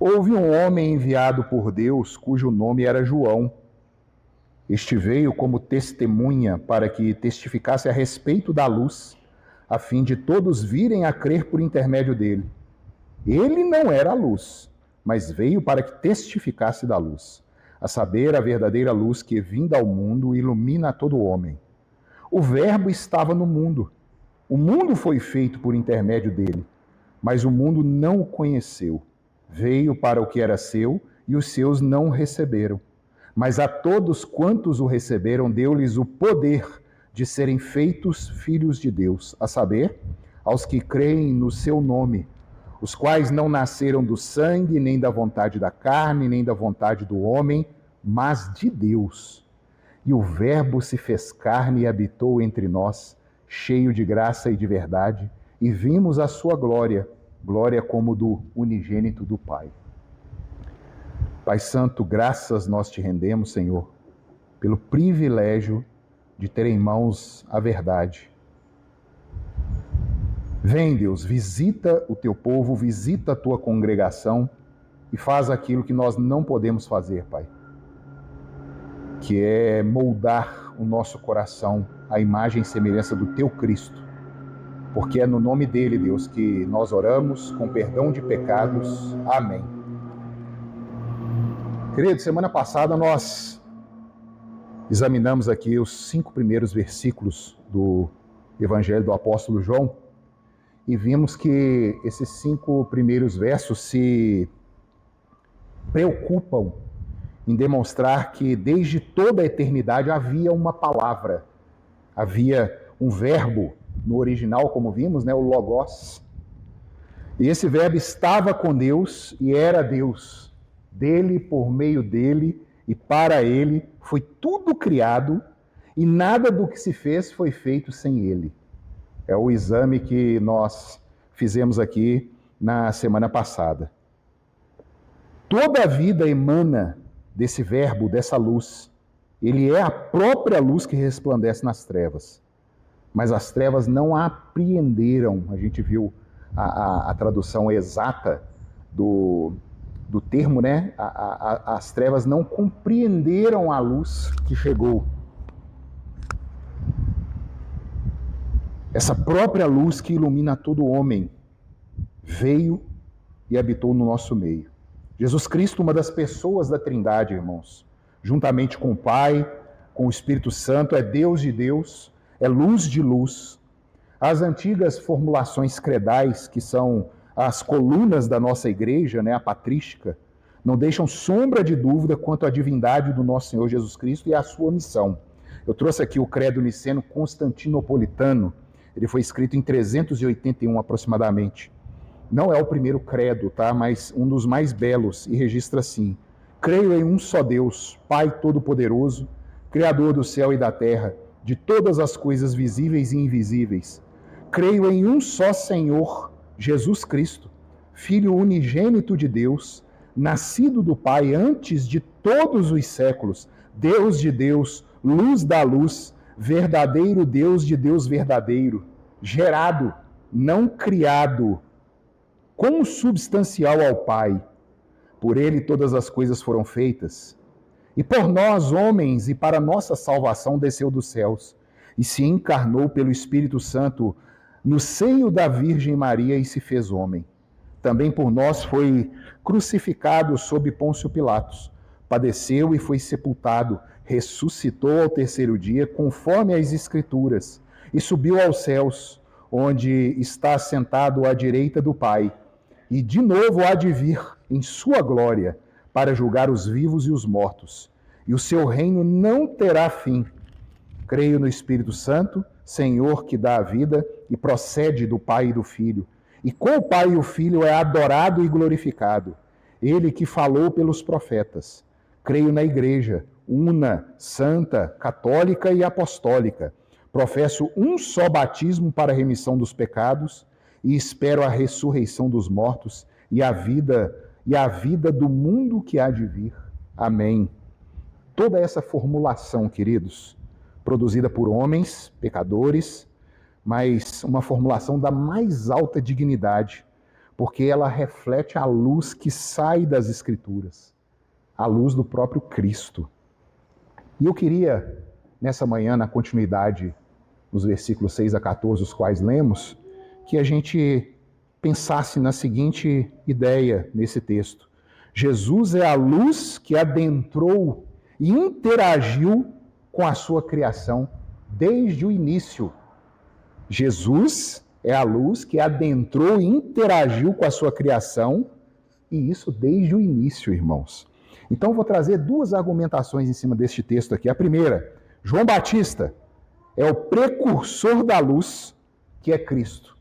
Houve um homem enviado por Deus, cujo nome era João. Este veio como testemunha para que testificasse a respeito da luz, a fim de todos virem a crer por intermédio dele. Ele não era a luz, mas veio para que testificasse da luz, a saber, a verdadeira luz que, vinda ao mundo, ilumina todo homem. O Verbo estava no mundo. O mundo foi feito por intermédio dele, mas o mundo não o conheceu. Veio para o que era seu, e os seus não o receberam. Mas a todos quantos o receberam, deu-lhes o poder de serem feitos filhos de Deus, a saber, aos que creem no seu nome, os quais não nasceram do sangue, nem da vontade da carne, nem da vontade do homem, mas de Deus. E o Verbo se fez carne e habitou entre nós, cheio de graça e de verdade, e vimos a sua glória, glória como do unigênito do Pai. Pai Santo, graças nós te rendemos, Senhor, pelo privilégio de ter em mãos a verdade. Vem, Deus, visita o teu povo, visita a tua congregação e faz aquilo que nós não podemos fazer, Pai, que é moldar o nosso coração à imagem e semelhança do teu Cristo, porque é no nome dele, Deus, que nós oramos com perdão de pecados. Amém. Querido, semana passada nós examinamos aqui os 5 primeiros versículos do Evangelho do Apóstolo João e vimos que esses 5 primeiros versos se preocupam em demonstrar que desde toda a eternidade havia uma palavra, havia um verbo no original, como vimos, o Logos. E esse verbo estava com Deus e era Deus. Dele, por meio dele e para ele foi tudo criado e nada do que se fez foi feito sem ele. É o exame que nós fizemos aqui na semana passada. Toda a vida emana desse verbo, dessa luz. Ele é a própria luz que resplandece nas trevas. Mas as trevas não a apreenderam. A gente viu a tradução exata do termo, as trevas não compreenderam a luz que chegou. Essa própria luz que ilumina todo homem veio e habitou no nosso meio. Jesus Cristo, uma das pessoas da Trindade, irmãos, juntamente com o Pai, com o Espírito Santo, é Deus de Deus, é luz de luz. As antigas formulações credais, que são as colunas da nossa igreja, a patrística, não deixam sombra de dúvida quanto à divindade do nosso Senhor Jesus Cristo e à sua missão. Eu trouxe aqui o credo niceno constantinopolitano. Ele foi escrito em 381 aproximadamente. Não é o primeiro credo, mas um dos mais belos, e registra assim: creio em um só Deus, Pai Todo-Poderoso, Criador do céu e da terra, de todas as coisas visíveis e invisíveis. Creio em um só Senhor, Jesus Cristo, Filho unigênito de Deus, nascido do Pai antes de todos os séculos, Deus de Deus, luz da luz, verdadeiro Deus de Deus verdadeiro, gerado, não criado, consubstancial ao Pai. Por ele todas as coisas foram feitas. E por nós, homens, e para nossa salvação desceu dos céus, e se encarnou pelo Espírito Santo no seio da Virgem Maria e se fez homem. Também por nós foi crucificado sob Pôncio Pilatos, padeceu e foi sepultado, ressuscitou ao terceiro dia, conforme as Escrituras, e subiu aos céus, onde está assentado à direita do Pai, e de novo há de vir em sua glória, para julgar os vivos e os mortos, e o seu reino não terá fim. Creio no Espírito Santo, Senhor que dá a vida e procede do Pai e do Filho, e com o Pai e o Filho é adorado e glorificado, ele que falou pelos profetas. Creio na Igreja, una, santa, católica e apostólica. Professo um só batismo para a remissão dos pecados e espero a ressurreição dos mortos e a vida do mundo que há de vir. Amém. Toda essa formulação, queridos, produzida por homens, pecadores, mas uma formulação da mais alta dignidade, porque ela reflete a luz que sai das Escrituras, a luz do próprio Cristo. E eu queria, nessa manhã, na continuidade, nos versículos 6 a 14, os quais lemos, que a gente pensasse na seguinte ideia nesse texto. Jesus é a luz que adentrou e interagiu com a sua criação desde o início. Jesus é a luz que adentrou e interagiu com a sua criação, e isso desde o início, irmãos. Então, vou trazer duas argumentações em cima deste texto aqui. A primeira, João Batista é o precursor da luz, que é Cristo.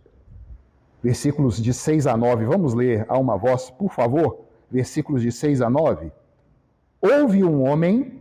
Versículos de 6 a 9, vamos ler a uma voz, por favor? Versículos de 6 a 9. Houve um homem...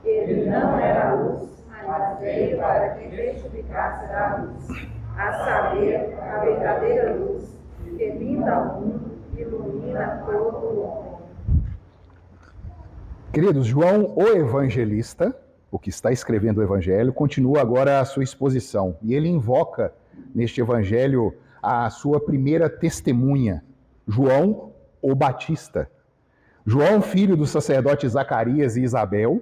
Ele não era luz, mas veio para que testificasse da luz, a saber, a verdadeira luz, que vinda ao mundo, ilumina todo o homem. Queridos, João, o evangelista, o que está escrevendo o evangelho, continua agora a sua exposição. E ele invoca neste evangelho a sua primeira testemunha, João, o Batista. João, filho do sacerdote Zacarias e Isabel.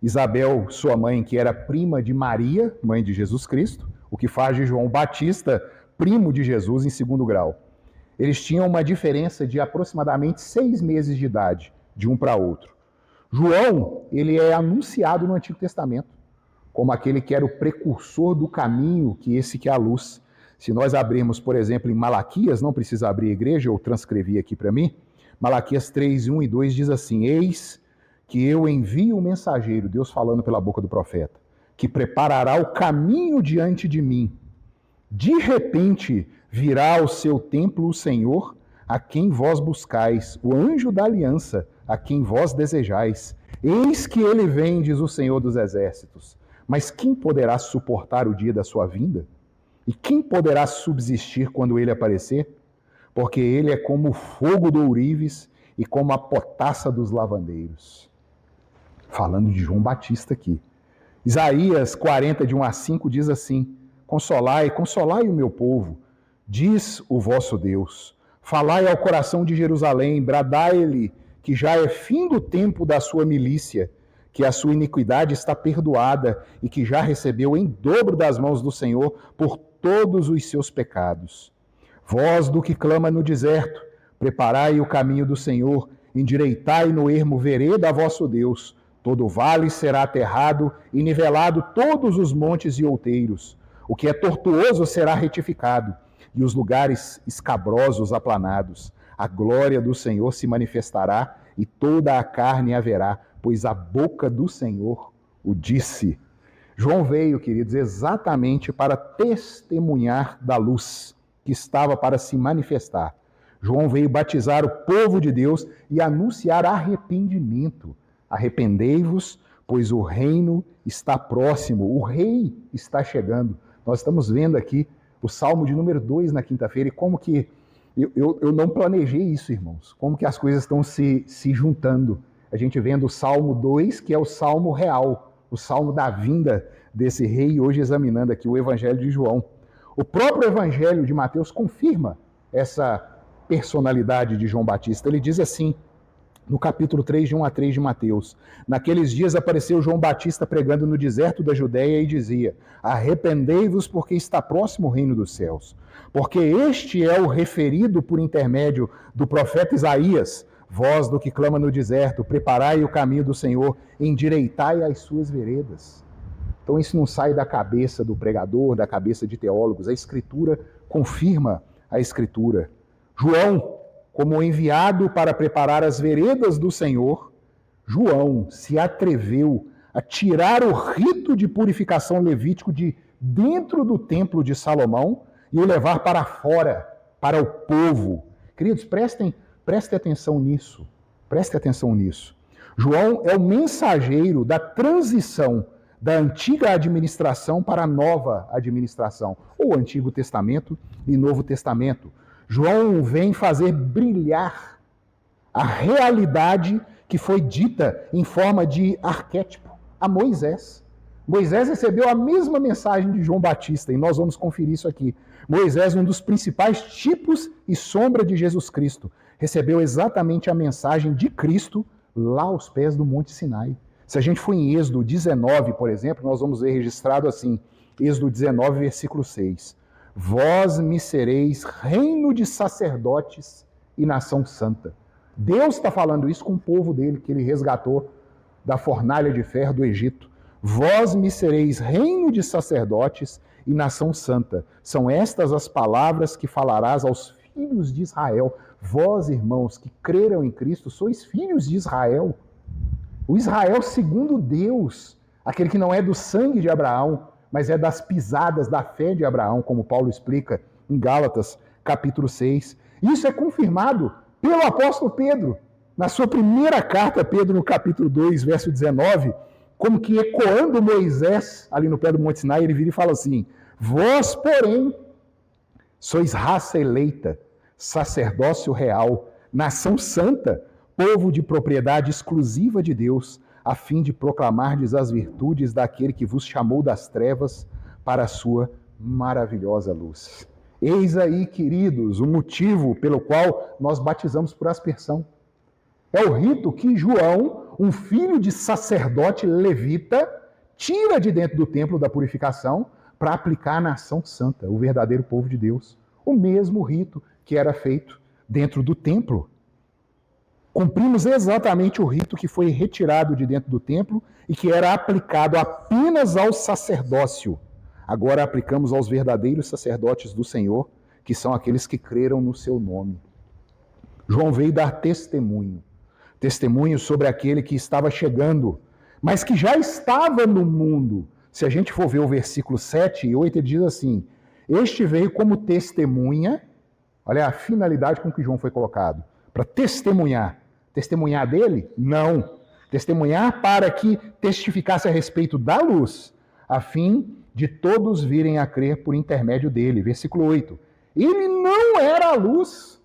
Isabel, sua mãe, que era prima de Maria, mãe de Jesus Cristo, o que faz de João Batista primo de Jesus em segundo grau. Eles tinham uma diferença de aproximadamente 6 meses de idade, de um para outro. João, ele é anunciado no Antigo Testamento como aquele que era o precursor do caminho, que esse que é a luz. Se nós abrirmos, por exemplo, em Malaquias, não precisa abrir a igreja, eu transcrevi aqui para mim, Malaquias 3, 1 e 2 diz assim: eis que eu envio o mensageiro, Deus falando pela boca do profeta, que preparará o caminho diante de mim. De repente virá ao seu templo o Senhor, a quem vós buscais, o anjo da aliança, a quem vós desejais. Eis que ele vem, diz o Senhor dos exércitos. Mas quem poderá suportar o dia da sua vinda? E quem poderá subsistir quando ele aparecer? Porque ele é como o fogo do ourives e como a potassa dos lavandeiros. Falando de João Batista aqui. Isaías 40, de 1 a 5, diz assim: consolai, consolai o meu povo, diz o vosso Deus. Falai ao coração de Jerusalém, bradai-lhe que já é fim do tempo da sua milícia, que a sua iniquidade está perdoada e que já recebeu em dobro das mãos do Senhor por todos os seus pecados. Voz do que clama no deserto, preparai o caminho do Senhor, endireitai no ermo vereda a vosso Deus. Todo vale será aterrado e nivelado todos os montes e outeiros. O que é tortuoso será retificado, e os lugares escabrosos aplanados. A glória do Senhor se manifestará, e toda a carne haverá, pois a boca do Senhor o disse. João veio, queridos, exatamente para testemunhar da luz que estava para se manifestar. João veio batizar o povo de Deus e anunciar arrependimento. Arrependei-vos, pois o reino está próximo, o rei está chegando. Nós estamos vendo aqui o Salmo de número 2 na quinta-feira, e como que eu não planejei isso, irmãos, como que as coisas estão se juntando. A gente vendo o Salmo 2, que é o Salmo real, o Salmo da vinda desse rei, e hoje examinando aqui o Evangelho de João. O próprio Evangelho de Mateus confirma essa personalidade de João Batista. Ele diz assim, no capítulo 3, de 1 a 3 de Mateus: naqueles dias apareceu João Batista pregando no deserto da Judéia e dizia: arrependei-vos, porque está próximo o reino dos céus. Porque este é o referido por intermédio do profeta Isaías: voz do que clama no deserto, preparai o caminho do Senhor, endireitai as suas veredas. Então isso não sai da cabeça do pregador, da cabeça de teólogos. A Escritura confirma a Escritura. João, como enviado para preparar as veredas do Senhor, João se atreveu a tirar o rito de purificação levítico de dentro do templo de Salomão e o levar para fora, para o povo. Queridos, prestem atenção nisso. Prestem atenção nisso. João é o mensageiro da transição da antiga administração para a nova administração, ou Antigo Testamento e Novo Testamento. João vem fazer brilhar a realidade que foi dita em forma de arquétipo a Moisés. Moisés recebeu a mesma mensagem de João Batista, e nós vamos conferir isso aqui. Moisés, um dos principais tipos e sombra de Jesus Cristo, recebeu exatamente a mensagem de Cristo lá aos pés do Monte Sinai. Se a gente for em Êxodo 19, por exemplo, nós vamos ver registrado assim, Êxodo 19, versículo 6. Vós me sereis reino de sacerdotes e nação santa. Deus está falando isso com o povo dele, que ele resgatou da fornalha de ferro do Egito. Vós me sereis reino de sacerdotes e nação santa. São estas as palavras que falarás aos filhos de Israel. Vós, irmãos, que creram em Cristo, sois filhos de Israel. O Israel segundo Deus, aquele que não é do sangue de Abraão, mas é das pisadas da fé de Abraão, como Paulo explica em Gálatas, capítulo 6. Isso é confirmado pelo apóstolo Pedro, na sua primeira carta, Pedro, no capítulo 2, verso 19, como que ecoando Moisés, ali no pé do Monte Sinai, ele vira e fala assim: vós, porém, sois raça eleita, sacerdócio real, nação santa, povo de propriedade exclusiva de Deus, a fim de proclamardes as virtudes daquele que vos chamou das trevas para a sua maravilhosa luz. Eis aí, queridos, o motivo pelo qual nós batizamos por aspersão. É o rito que João, um filho de sacerdote levita, tira de dentro do templo da purificação para aplicar à nação santa, o verdadeiro povo de Deus. O mesmo rito que era feito dentro do templo. Cumprimos exatamente o rito que foi retirado de dentro do templo e que era aplicado apenas ao sacerdócio. Agora aplicamos aos verdadeiros sacerdotes do Senhor, que são aqueles que creram no seu nome. João veio dar testemunho sobre aquele que estava chegando, mas que já estava no mundo. Se a gente for ver o versículo 7 e 8, ele diz assim: este veio como testemunha, olha a finalidade com que João foi colocado, para testemunhar. Testemunhar dele? Não. Testemunhar para que testificasse a respeito da luz, a fim de todos virem a crer por intermédio dele. Versículo 8. Ele não era a luz.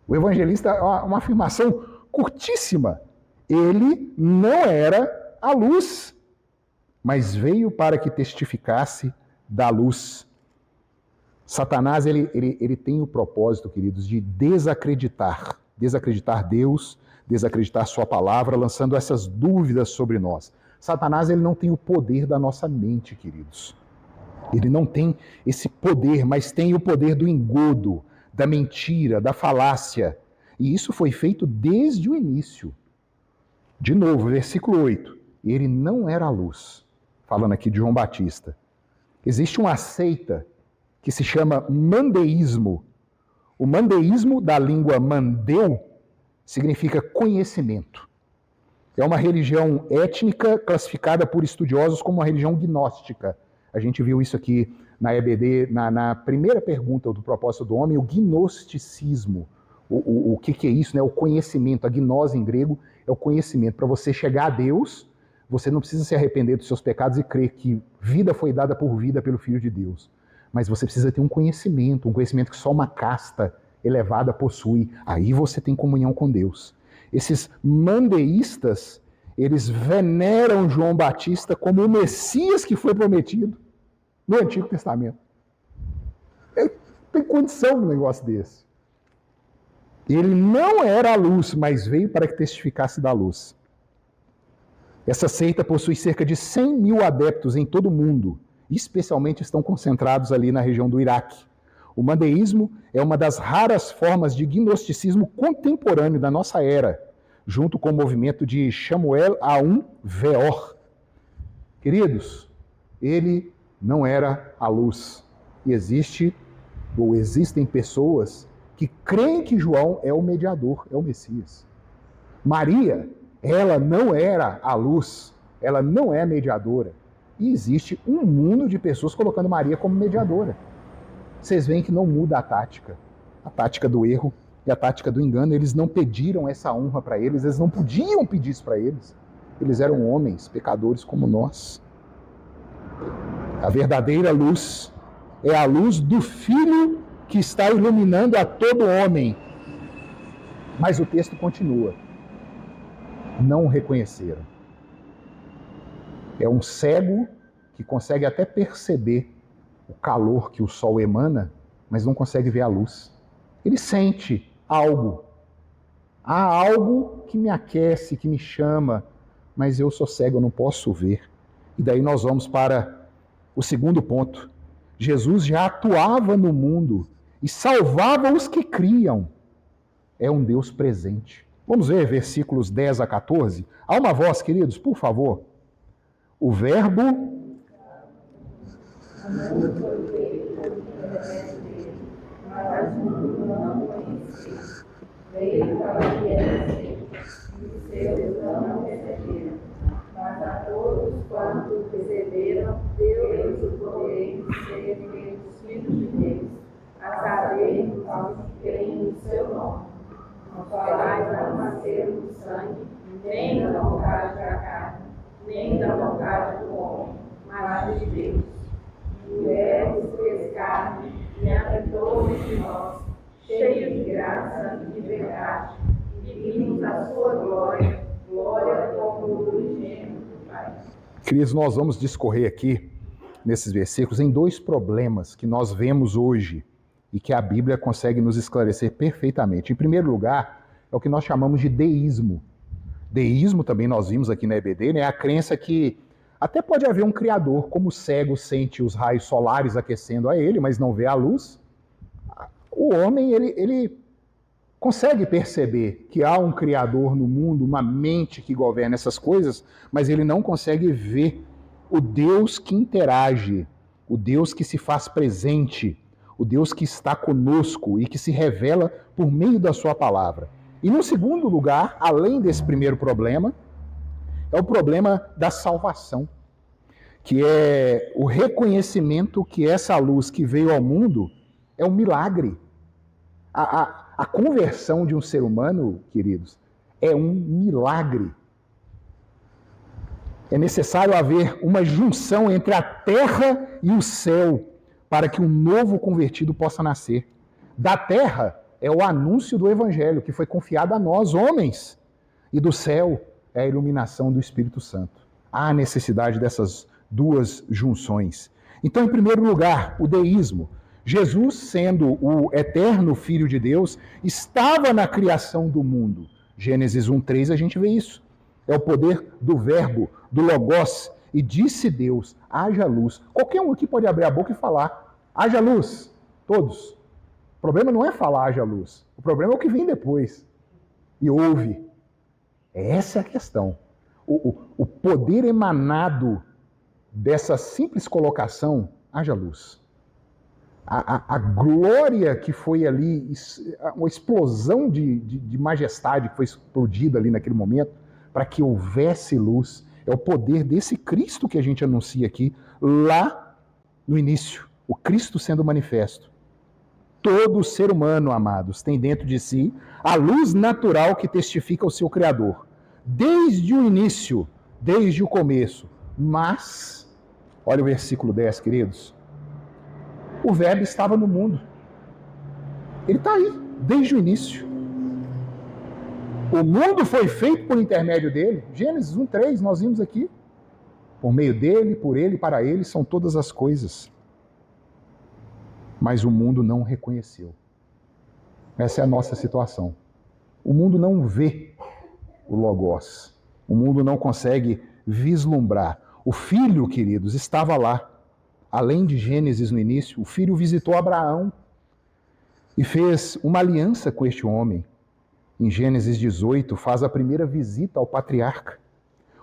O evangelista, uma afirmação curtíssima. Ele não era a luz, mas veio para que testificasse da luz. Satanás, ele tem o propósito, queridos, de desacreditar Deus, desacreditar sua palavra, lançando essas dúvidas sobre nós. Satanás, ele não tem o poder da nossa mente, queridos. Ele não tem esse poder, mas tem o poder do engodo, da mentira, da falácia. E isso foi feito desde o início. De novo, versículo 8. Ele não era a luz. Falando aqui de João Batista. Existe uma seita que se chama mandeísmo. O mandeísmo, da língua mandeu, significa conhecimento. É uma religião étnica classificada por estudiosos como uma religião gnóstica. A gente viu isso aqui na EBD, na primeira pergunta do propósito do homem, o gnosticismo. O que é isso? Né? O conhecimento, a gnose em grego é o conhecimento. Para você chegar a Deus, você não precisa se arrepender dos seus pecados e crer que vida foi dada por vida pelo Filho de Deus. Mas você precisa ter um conhecimento que só uma casta elevada possui. Aí você tem comunhão com Deus. Esses mandeístas, eles veneram João Batista como o Messias que foi prometido no Antigo Testamento. Ele tem condição de um negócio desse. Ele não era a luz, mas veio para que testificasse da luz. Essa seita possui cerca de 100 mil adeptos em todo o mundo. Especialmente estão concentrados ali na região do Iraque. O mandeísmo é uma das raras formas de gnosticismo contemporâneo da nossa era, junto com o movimento de Shamuel Aun Weor. Queridos, ele não era a luz. E existem pessoas que creem que João é o mediador, é o Messias. Maria, ela não era a luz, ela não é mediadora. E existe um mundo de pessoas colocando Maria como mediadora. Vocês veem que não muda a tática do erro e a tática do engano. Eles não pediram essa honra para eles não podiam pedir isso para eles. Eles eram homens, pecadores como nós. A verdadeira luz é a luz do Filho que está iluminando a todo homem. Mas o texto continua. Não o reconheceram. É um cego que consegue até perceber o calor que o sol emana, mas não consegue ver a luz. Ele sente algo. Há algo que me aquece, que me chama, mas eu sou cego, eu não posso ver. E daí nós vamos para o segundo ponto. Jesus já atuava no mundo e salvava os que criam. É um Deus presente. Vamos ver versículos 10 a 14. Há uma voz, queridos, por favor. O verbo... Veio para o que era seu, e os seus não receberam. Mas a todos quantos receberam, deu-lhes o poder de serem feitos filhos de Deus, a saber, aos que creem no seu nome, os quais não nasceram do sangue, nem da vontade da carne, nem da vontade do homem, mas de Deus. E o Verbo se fez carne e habitou entre nós, cheio de graça e de verdade, e vimos a sua glória, glória como do unigênito do Pai. Queridos, nós vamos discorrer aqui, nesses versículos, em dois problemas que nós vemos hoje e que a Bíblia consegue nos esclarecer perfeitamente. Em primeiro lugar, é o que nós chamamos de deísmo. Deísmo, também nós vimos aqui na EBD, é a crença que até pode haver um Criador, como o cego sente os raios solares aquecendo a ele, mas não vê a luz. O homem, ele consegue perceber que há um Criador no mundo, uma mente que governa essas coisas, mas ele não consegue ver o Deus que interage, o Deus que se faz presente, o Deus que está conosco e que se revela por meio da sua palavra. E no segundo lugar, além desse primeiro problema, é o problema da salvação, que é o reconhecimento que essa luz que veio ao mundo é um milagre. A conversão de um ser humano, queridos, é um milagre. É necessário haver uma junção entre a terra e o céu para que um novo convertido possa nascer. Da terra é o anúncio do evangelho que foi confiado a nós, homens, e do céu é a iluminação do Espírito Santo. Há necessidade dessas duas junções. Então, em primeiro lugar, o deísmo. Jesus, sendo o eterno Filho de Deus, estava na criação do mundo. Gênesis 1:3 a gente vê isso. É o poder do verbo, do logos. E disse Deus, haja luz. Qualquer um aqui pode abrir a boca e falar, haja luz. Todos. O problema não é falar haja luz. O problema é o que vem depois. E ouve. Essa é a questão. O poder emanado dessa simples colocação, haja luz. A glória que foi ali, uma explosão de majestade que foi explodida ali naquele momento, para que houvesse luz, é o poder desse Cristo que a gente anuncia aqui, lá no início, o Cristo sendo manifesto. Todo ser humano, amados, tem dentro de si a luz natural que testifica o seu Criador, desde o início, desde o começo. Mas, olha o versículo 10, queridos. O verbo estava no mundo. Ele está aí, desde o início. O mundo foi feito por intermédio dele. Gênesis 1:3, nós vimos aqui. Por meio dele, por ele, para ele, são todas as coisas. Mas o mundo não reconheceu. Essa é a nossa situação. O mundo não vê o Logos. O mundo não consegue vislumbrar. O Filho, queridos, estava lá. Além de Gênesis no início, o Filho visitou Abraão e fez uma aliança com este homem. Em Gênesis 18, faz a primeira visita ao patriarca.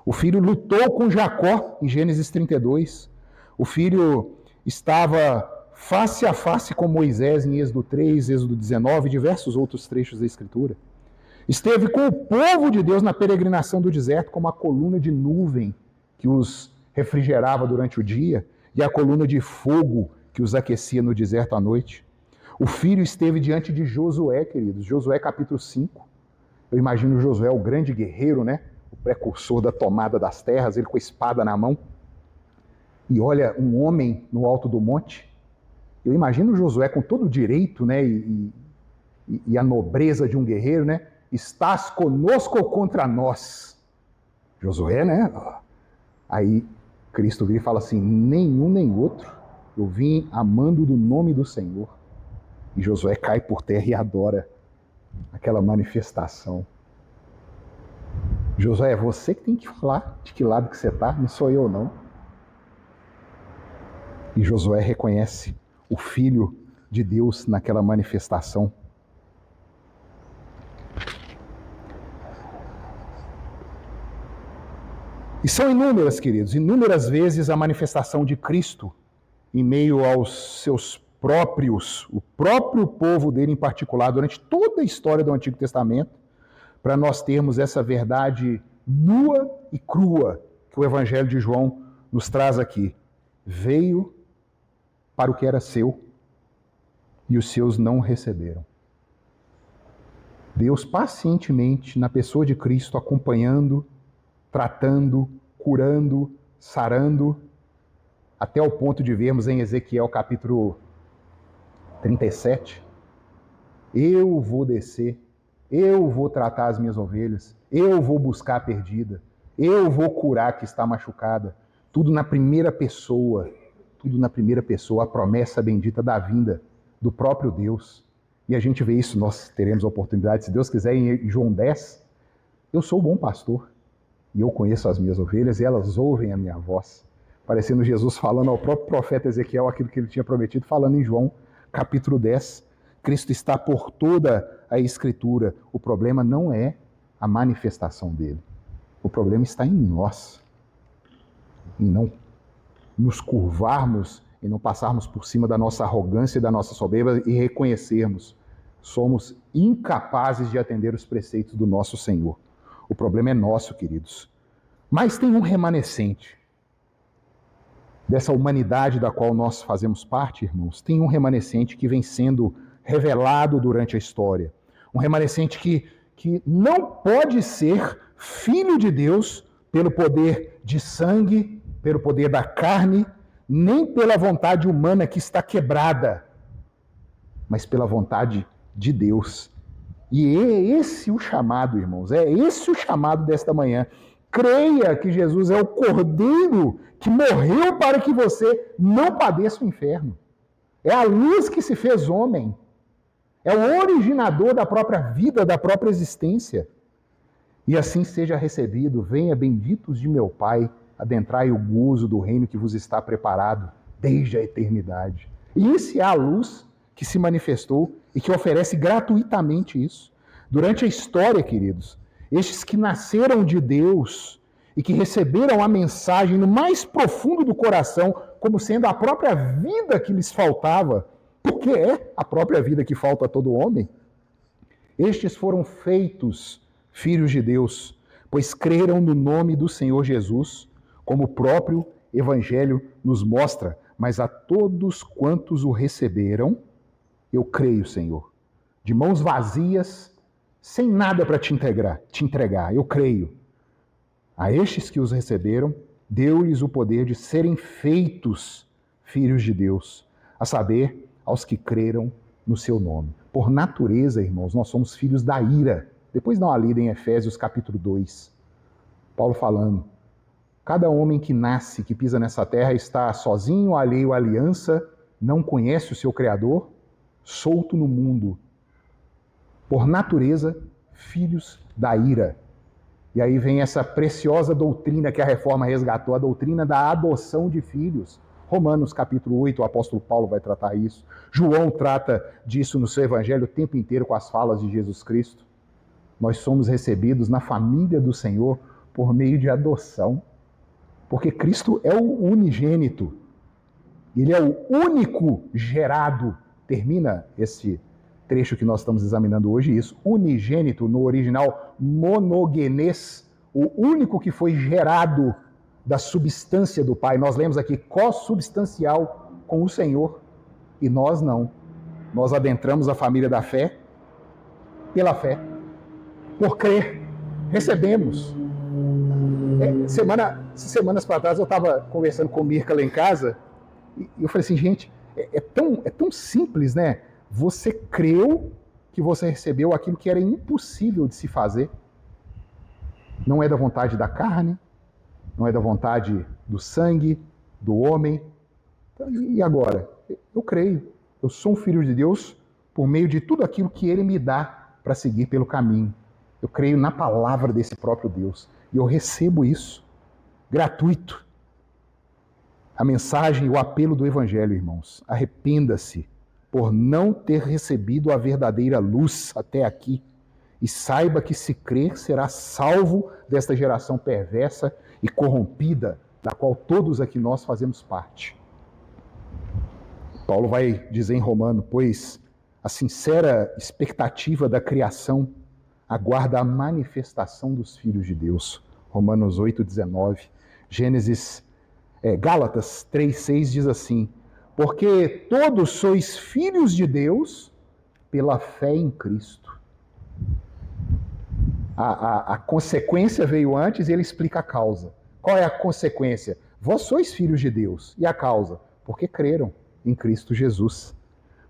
O Filho lutou com Jacó, em Gênesis 32. O Filho estava face a face com Moisés, em Êxodo 3, Êxodo 19 e diversos outros trechos da Escritura. Esteve com o povo de Deus na peregrinação do deserto, como a coluna de nuvem que os refrigerava durante o dia e a coluna de fogo que os aquecia no deserto à noite. O Filho esteve diante de Josué, queridos. Josué capítulo 5. Eu imagino Josué, o grande guerreiro, né? O precursor da tomada das terras, ele com a espada na mão. E olha um homem no alto do monte. Eu imagino Josué com todo o direito, né, e a nobreza de um guerreiro, né? Estás conosco ou contra nós? Josué, né? Aí Cristo vira e fala assim, nenhum nem outro, eu vim amando do nome do Senhor. E Josué cai por terra e adora aquela manifestação. Josué, é você que tem que falar de que lado que você está, não sou eu não. E Josué reconhece o Filho de Deus naquela manifestação. E são inúmeras, queridos, inúmeras vezes a manifestação de Cristo em meio aos seus próprios, o próprio povo dele em particular, durante toda a história do Antigo Testamento, para nós termos essa verdade nua e crua que o Evangelho de João nos traz aqui. Veio para o que era seu e os seus não receberam. Deus pacientemente, na pessoa de Cristo, acompanhando, tratando, curando, sarando, até o ponto de vermos em Ezequiel capítulo 37, eu vou descer, eu vou tratar as minhas ovelhas, eu vou buscar a perdida, eu vou curar a que está machucada, tudo na primeira pessoa, a promessa bendita da vinda do próprio Deus. E a gente vê isso, nós teremos a oportunidade, se Deus quiser, em João 10, eu sou o bom pastor, e eu conheço as minhas ovelhas, e elas ouvem a minha voz. Parecendo Jesus falando ao próprio profeta Ezequiel, aquilo que ele tinha prometido, falando em João, capítulo 10. Cristo está por toda a Escritura. O problema não é a manifestação dele. O problema está em nós. Em não nos curvarmos e não passarmos por cima da nossa arrogância e da nossa soberba e reconhecermos. Somos incapazes de atender os preceitos do nosso Senhor. O problema é nosso, queridos. Mas tem um remanescente. Dessa humanidade da qual nós fazemos parte, irmãos, tem um remanescente que vem sendo revelado durante a história. Um remanescente que não pode ser filho de Deus pelo poder de sangue, pelo poder da carne, nem pela vontade humana que está quebrada, mas pela vontade de Deus. E é esse o chamado, irmãos, é esse o chamado desta manhã. Creia que Jesus é o Cordeiro que morreu para que você não padeça o inferno. É a luz que se fez homem. É o originador da própria vida, da própria existência. E assim seja recebido, venha benditos de meu Pai, adentrai o gozo do reino que vos está preparado desde a eternidade. E essa é a luz que se manifestou e que oferece gratuitamente isso. Durante a história, queridos, estes que nasceram de Deus e que receberam a mensagem no mais profundo do coração, como sendo a própria vida que lhes faltava, porque é a própria vida que falta a todo homem, estes foram feitos filhos de Deus, pois creram no nome do Senhor Jesus, como o próprio Evangelho nos mostra. Mas a todos quantos o receberam, eu creio, Senhor, de mãos vazias, sem nada para te entregar, eu creio. A estes que os receberam, deu-lhes o poder de serem feitos filhos de Deus, a saber, aos que creram no seu nome. Por natureza, irmãos, nós somos filhos da ira. Depois dá uma lida em Efésios capítulo 2. Paulo falando, cada homem que nasce, que pisa nessa terra, está sozinho, alheio à aliança, não conhece o seu Criador, solto no mundo. Por natureza, filhos da ira. E aí vem essa preciosa doutrina que a Reforma resgatou, a doutrina da adoção de filhos. Romanos capítulo 8, o apóstolo Paulo vai tratar isso. João trata disso no seu evangelho o tempo inteiro com as falas de Jesus Cristo. Nós somos recebidos na família do Senhor por meio de adoção. Porque Cristo é o unigênito. Ele é o único gerado. Termina esse trecho que nós estamos examinando hoje, isso. Unigênito, no original monogenes, o único que foi gerado da substância do Pai. Nós lemos aqui co-substancial com o Senhor, e nós não. Nós adentramos a família da fé pela fé, por crer. Recebemos. Semanas para trás eu estava conversando com Mirka lá em casa, e eu falei assim, gente, É tão simples, né? Você creu que você recebeu aquilo que era impossível de se fazer. Não é da vontade da carne, não é da vontade do sangue, do homem. E agora? Eu creio. Eu sou um filho de Deus por meio de tudo aquilo que Ele me dá para seguir pelo caminho. Eu creio na palavra desse próprio Deus. E eu recebo isso, gratuito. A mensagem e o apelo do Evangelho, irmãos. Arrependa-se por não ter recebido a verdadeira luz até aqui. E saiba que se crer será salvo desta geração perversa e corrompida, da qual todos aqui nós fazemos parte. Paulo vai dizer em Romano, pois a sincera expectativa da criação aguarda a manifestação dos filhos de Deus. Romanos 8:19. Gálatas 3:6 diz assim, porque todos sois filhos de Deus pela fé em Cristo. A consequência veio antes e ele explica a causa. Qual é a consequência? Vós sois filhos de Deus. E a causa? Porque creram em Cristo Jesus.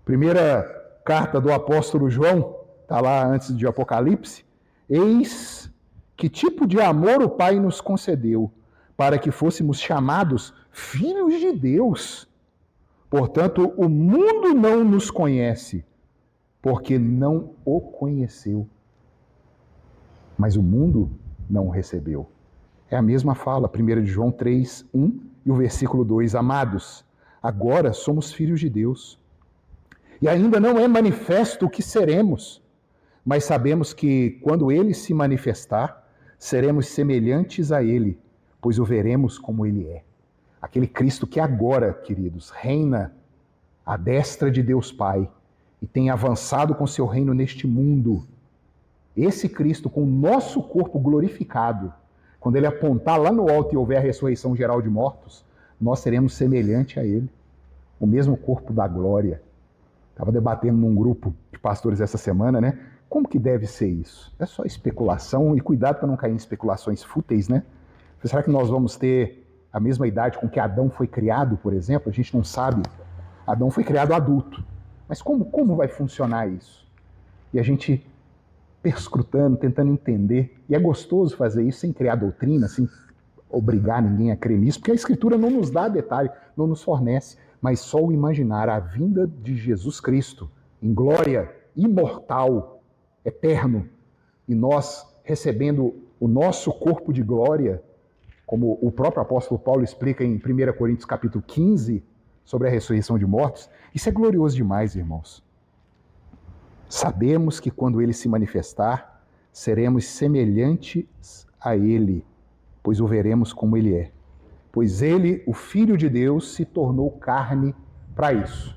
Primeira carta do apóstolo João, está lá antes de Apocalipse. Eis que tipo de amor o Pai nos concedeu, para que fôssemos chamados filhos de Deus. Portanto, o mundo não nos conhece, porque não o conheceu. Mas o mundo não o recebeu. É a mesma fala, 1 João 3:1 e o versículo 2. Amados, agora somos filhos de Deus. E ainda não é manifesto o que seremos, mas sabemos que quando Ele se manifestar, seremos semelhantes a Ele, pois o veremos como Ele é. Aquele Cristo que agora, queridos, reina à destra de Deus Pai e tem avançado com seu reino neste mundo. Esse Cristo, com o nosso corpo glorificado, quando Ele apontar lá no alto e houver a ressurreição geral de mortos, nós seremos semelhante a Ele, o mesmo corpo da glória. Estava debatendo num grupo de pastores essa semana, né? Como que deve ser isso? É só especulação, e cuidado para não cair em especulações fúteis, né? Será que nós vamos ter a mesma idade com que Adão foi criado, por exemplo? A gente não sabe. Adão foi criado adulto. Mas como vai funcionar isso? E a gente perscrutando, tentando entender. E é gostoso fazer isso sem criar doutrina, sem obrigar ninguém a crer nisso, porque a Escritura não nos dá detalhe, não nos fornece, mas só o imaginar a vinda de Jesus Cristo em glória imortal, eterno, e nós recebendo o nosso corpo de glória, como o próprio apóstolo Paulo explica em 1 Coríntios capítulo 15, sobre a ressurreição de mortos. Isso é glorioso demais, irmãos. Sabemos que quando Ele se manifestar, seremos semelhantes a Ele, pois o veremos como Ele é. Pois Ele, o Filho de Deus, se tornou carne para isso.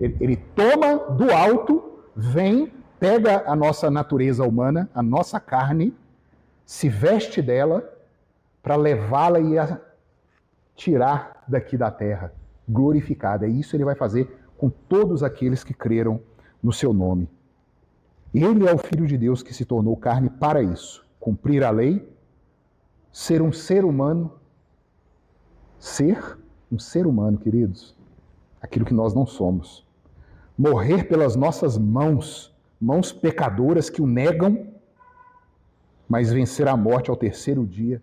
Ele toma do alto, vem, pega a nossa natureza humana, a nossa carne, se veste dela para levá-la e a tirar daqui da terra, glorificada. E isso Ele vai fazer com todos aqueles que creram no seu nome. Ele é o Filho de Deus que se tornou carne para isso. Cumprir a lei, ser um ser humano, queridos, aquilo que nós não somos. Morrer pelas nossas mãos pecadoras que o negam, mas vencer a morte ao terceiro dia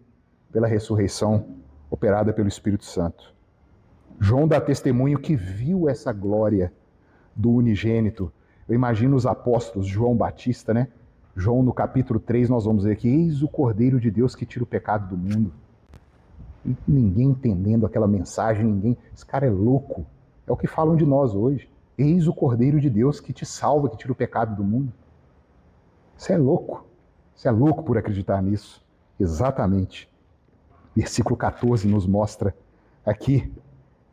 pela ressurreição operada pelo Espírito Santo. João dá testemunho que viu essa glória do unigênito. Eu imagino os apóstolos, João Batista, né? João, no capítulo 3, nós vamos ver que eis o Cordeiro de Deus que tira o pecado do mundo. E ninguém entendendo aquela mensagem, esse cara é louco. É o que falam de nós hoje. Eis o Cordeiro de Deus que te salva, que tira o pecado do mundo. Você é louco. Você é louco por acreditar nisso. Exatamente. Versículo 14 nos mostra aqui.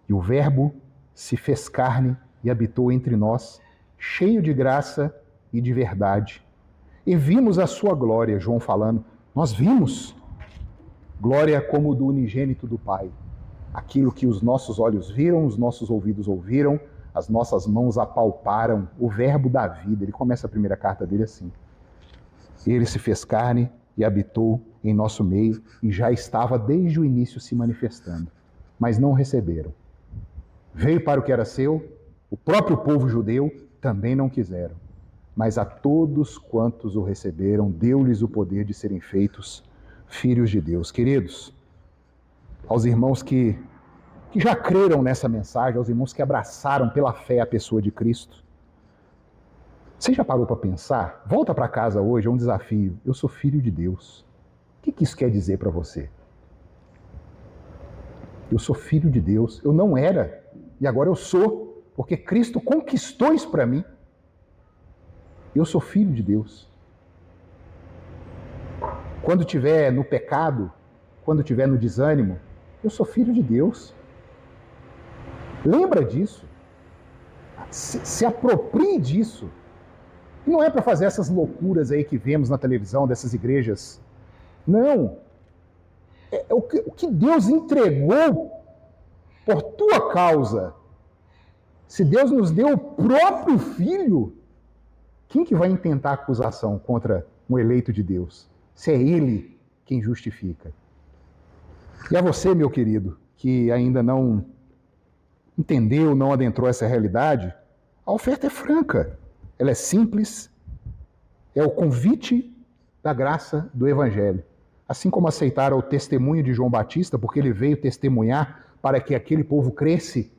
E o Verbo se fez carne e habitou entre nós, cheio de graça e de verdade. E vimos a sua glória, João falando. Nós vimos glória como do unigênito do Pai. Aquilo que os nossos olhos viram, os nossos ouvidos ouviram, as nossas mãos apalparam, o verbo da vida. Ele começa a primeira carta dele assim. Ele se fez carne e habitou em nosso meio e já estava desde o início se manifestando, mas não receberam. Veio para o que era seu O próprio povo judeu também não quiseram. Mas a todos quantos o receberam, deu-lhes o poder de serem feitos filhos de Deus. Queridos, aos irmãos que já creram nessa mensagem, aos irmãos que abraçaram pela fé a pessoa de Cristo, você já parou para pensar? Volta para casa hoje, é um desafio. Eu sou filho de Deus. O que isso quer dizer para você? Eu sou filho de Deus. Eu não era, e agora eu sou, porque Cristo conquistou isso para mim. Eu sou filho de Deus. Quando estiver no pecado, quando estiver no desânimo, eu sou filho de Deus. Lembra disso. Se aproprie disso. E não é para fazer essas loucuras aí que vemos na televisão, dessas igrejas. Não. É o que Deus entregou por tua causa. Se Deus nos deu o próprio Filho, quem que vai intentar acusação contra um eleito de Deus? Se é Ele quem justifica. E a você, meu querido, que ainda não entendeu, não adentrou essa realidade, a oferta é franca, ela é simples, é o convite da graça do Evangelho. Assim como aceitaram o testemunho de João Batista, porque ele veio testemunhar para que aquele povo cresce,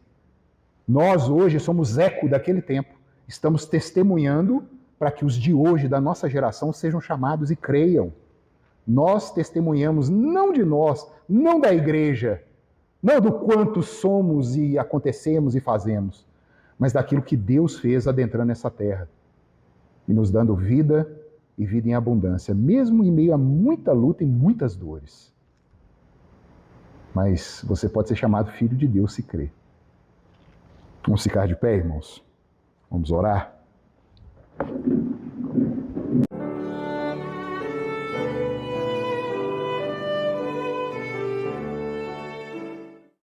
nós hoje somos eco daquele tempo. Estamos testemunhando para que os de hoje, da nossa geração, sejam chamados e creiam. Nós testemunhamos não de nós, não da igreja, não do quanto somos e acontecemos e fazemos, mas daquilo que Deus fez adentrando essa terra e nos dando vida e vida em abundância, mesmo em meio a muita luta e muitas dores. Mas você pode ser chamado filho de Deus se crer. Vamos ficar de pé, irmãos? Vamos orar?